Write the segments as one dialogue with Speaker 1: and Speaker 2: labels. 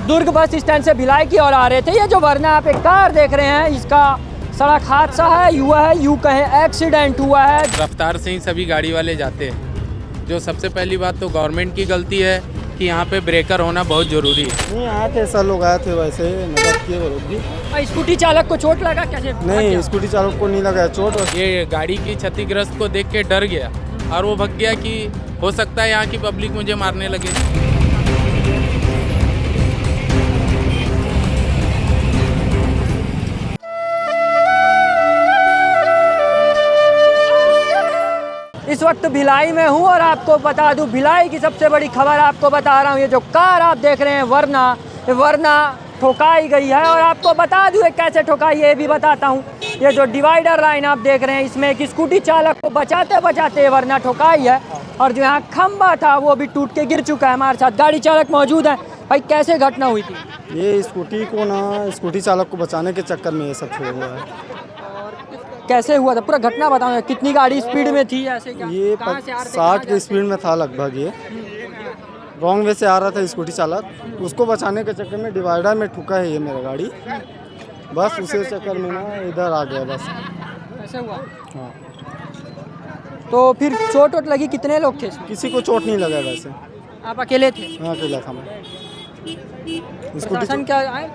Speaker 1: दुर्ग bus stand से भिलाई की ओर आ रहे थे। ये जो वरना आप एक कार देख रहे हैं, इसका सड़क हादसा है, हुआ है, यूँ कहें एक्सीडेंट हुआ है।
Speaker 2: रफ्तार से ही सभी गाड़ी वाले जाते हैं। जो सबसे पहली बात तो गवर्नमेंट की गलती है कि यहाँ पे ब्रेकर होना बहुत ज़रूरी है।
Speaker 3: नहीं आए थे, ऐसा लोग आए थे, वैसे मदद किए वो लोग भी।
Speaker 1: स्कूटी चालक को चोट लगा कैसे?
Speaker 3: नहीं, स्कूटी चालक को नहीं लगा चोट।
Speaker 2: ये गाड़ी की क्षतिग्रस्त को देख के डर गया और वो भग गया कि हो सकता है यहाँ की पब्लिक मुझे मारने लगे।
Speaker 1: इस वक्त भिलाई में हूँ और आपको बता दूं, भिलाई की सबसे बड़ी खबर आपको बता रहा हूँ। ये जो कार आप देख रहे हैं वरना ठोकाई गई है और आपको बता दूं कैसे ठोकाई ये भी बताता हूँ। ये जो डिवाइडर लाइन आप देख रहे हैं, इसमें एक स्कूटी चालक को बचाते बचाते वरना ठोकाई है और जो यहाँ खंबा था वो भी टूट के गिर चुका है। हमारे साथ गाड़ी चालक मौजूद है। भाई कैसे घटना हुई थी?
Speaker 3: ये स्कूटी चालक को बचाने के चक्कर में ये सब हुआ है।
Speaker 1: कैसे हुआ था पूरा घटना बताओ। कितनी गाड़ी स्पीड में थी? ऐसे क्या?
Speaker 3: ये 60 की स्पीड में था लगभग। ये रॉन्ग वे से आ रहा था स्कूटी चालक, उसको बचाने के चक्कर में डिवाइडर में ठुका है ये मेरा गाड़ी। बस उसी चक्कर में ना इधर आ गया बस।
Speaker 1: ऐसे हुआ?
Speaker 3: हाँ।
Speaker 1: तो फिर चोट वोट लगी? कितने लोग थे इसमें?
Speaker 3: किसी को चोट नहीं लगा वैसे।
Speaker 1: आप अकेले थे?
Speaker 3: हाँ, अकेला था मैं।
Speaker 1: प्रशासन क्या आए?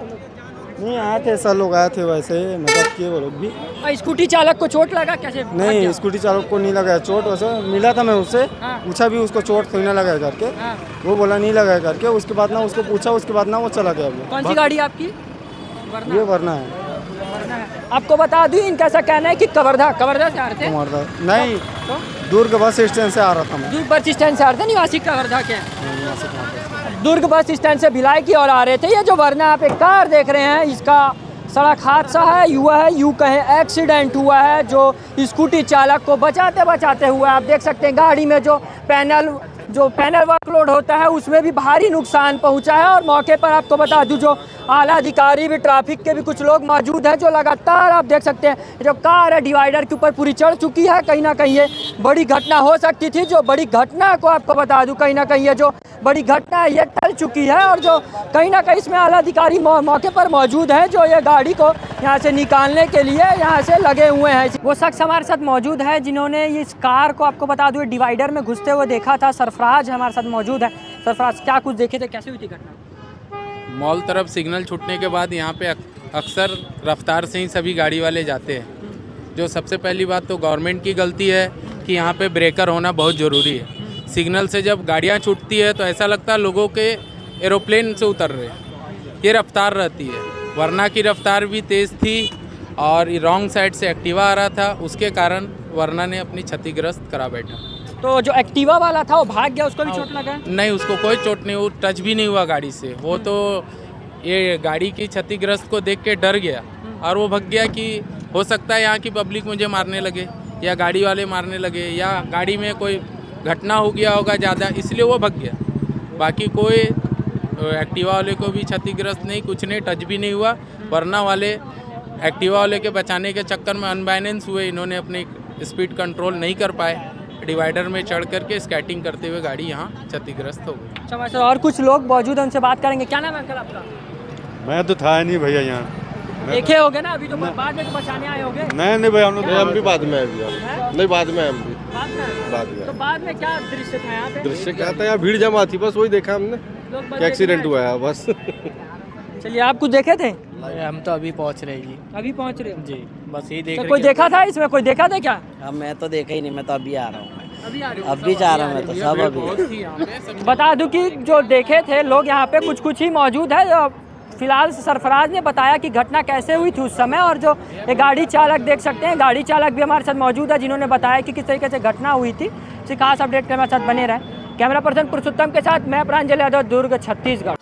Speaker 3: नहीं आए थे, ऐसा लोग आए थे, वैसे मदद किए वो लोग भी।
Speaker 1: स्कूटी चालक को चोट लगा कैसे?
Speaker 3: नहीं, स्कूटी चालक को नहीं लगा चोट। वैसे मिला था मैं उससे, पूछा भी उसको चोट थोड़ी ना लगा करके। वो बोला नहीं लगा करके। उसके बाद ना उसको पूछा, उसके बाद ना वो चला गया।
Speaker 1: कौन सी गाड़ी आपकी?
Speaker 3: ये वरना है।
Speaker 1: आपको बता दूं, इनका ऐसा कहना है कि कवर्धा से आ रहे थे।
Speaker 3: नहीं, दुर्ग बस स्टैंड से आ रहा था मैं।
Speaker 1: दुर्ग बस स्टैंड से आ रहे थे, निवासी कवर्धा के। दुर्ग बस स्टैंड से भिलाई की ओर आ रहे थे। ये जो वरना आप एक कार देख रहे हैं, इसका सड़क हादसा है, हुआ है, यूँ कहें एक्सीडेंट हुआ है। जो स्कूटी चालक को बचाते बचाते हुआ, आप देख सकते हैं गाड़ी में जो पैनल वर्कलोड होता है उसमें भी भारी नुकसान पहुंचा है। और मौके पर आपको बता दूं, जो आला अधिकारी भी, ट्रैफिक के भी कुछ लोग मौजूद हैं, जो लगातार आप देख सकते हैं जो कार है डिवाइडर के ऊपर पूरी चढ़ चुकी है। कहीं ना कहीं ये बड़ी घटना हो सकती थी। जो बड़ी घटना को आपको बता दूं, कहीं ना कहीं ये जो बड़ी घटना है ये टल चुकी है और जो कहीं ना कहीं इसमें आला अधिकारी मौके पर मौजूद हैं, जो ये गाड़ी को यहाँ से निकालने के लिए यहाँ से लगे हुए हैं। वो शख्स हमारे साथ मौजूद है जिन्होंने इस कार को, आपको बता दूं, डिवाइडर में घुसते हुए देखा था। सरफराज हमारे साथ मौजूद है। सरफराज, क्या कुछ देखे थे, कैसे हुई थी घटना?
Speaker 2: मॉल तरफ सिग्नल छूटने के बाद यहाँ पे अक्सर रफ्तार से ही सभी गाड़ी वाले जाते हैं। जो सबसे पहली बात तो गवर्नमेंट की गलती है कि यहाँ पे ब्रेकर होना बहुत ज़रूरी है। सिग्नल से जब गाड़ियाँ छूटती है तो ऐसा लगता है लोगों के एरोप्लेन से उतर रहे हैं। ये रफ्तार रहती है। वरना की रफ्तार भी तेज़ थी और रॉन्ग साइड से एक्टिवा आ रहा था, उसके कारण वरना ने अपनी क्षतिग्रस्त करा बैठा।
Speaker 1: तो जो एक्टिवा वाला था वो भाग गया, उसको भी चोट लगा?
Speaker 2: नहीं, उसको कोई चोट नहीं, वो टच भी नहीं हुआ गाड़ी से। वो तो ये गाड़ी की क्षतिग्रस्त को देख के डर गया और वो भग गया कि हो सकता है यहाँ की पब्लिक मुझे मारने लगे या गाड़ी वाले मारने लगे या गाड़ी में कोई घटना हो गया होगा ज़्यादा, इसलिए वो भग गया। बाकी कोई एक्टिवा वाले को भी क्षतिग्रस्त नहीं, कुछ नहीं, टच भी नहीं हुआ। वरना वाले एक्टिवा वाले के बचाने के चक्कर में अनबैलेंस हुए, इन्होंने अपनी स्पीड कंट्रोल नहीं कर पाए, डिवाइडर में चढ़ करके स्कैटिंग करते हुए गाड़ी यहाँ क्षतिग्रस्त हो गई।
Speaker 1: अच्छा भाई, और कुछ लोग मौजूद हैं, उनसे बात करेंगे। क्या नाम है अंकल आपका?
Speaker 4: मैं तो था नहीं भैया यहाँ।
Speaker 1: देखे होगे ना, अभी तो बाद में तो बचाने आए होगे।
Speaker 4: नहीं भैया, हम भी बाद में आए भैया। नहीं, बाद में हम भी बाद में।
Speaker 1: तो बाद में क्या दृश्य था यहाँ पे?
Speaker 4: दृश्य क्या था, यहाँ भीड़ जमा थी, बस वही देखा हमने कि एक्सीडेंट हुआ है बस।
Speaker 1: चलिए, आप कुछ देखे थे?
Speaker 5: हम तो अभी पहुंच रहे जी।
Speaker 1: अभी पहुंच रहे हो
Speaker 5: जी, बस यही देख
Speaker 1: तो
Speaker 5: रहे।
Speaker 1: कोई देखा था इसमें? कोई देखा था क्या?
Speaker 5: मैं तो देखा ही नहीं, मैं तो अभी आ रहा हूँ।
Speaker 1: अभी आ रहे हो?
Speaker 5: अभी जा रहा हूँ मैं तो, सब अभी।
Speaker 1: बता दूं कि जो देखे थे लोग यहाँ पे कुछ ही मौजूद है। फिलहाल सरफराज ने बताया कि घटना कैसे हुई थी उस समय। और जो ये गाड़ी चालक देख सकते हैं, गाड़ी चालक भी हमारे साथ मौजूद है, जिन्होंने बताया कि किस तरीके से घटना हुई थी। इसी खास अपडेट के हमारे साथ बने रहे। कैमरा पर्सन पुरुषोत्तम के साथ मैं प्रांजल यादव, दुर्ग, छत्तीसगढ़।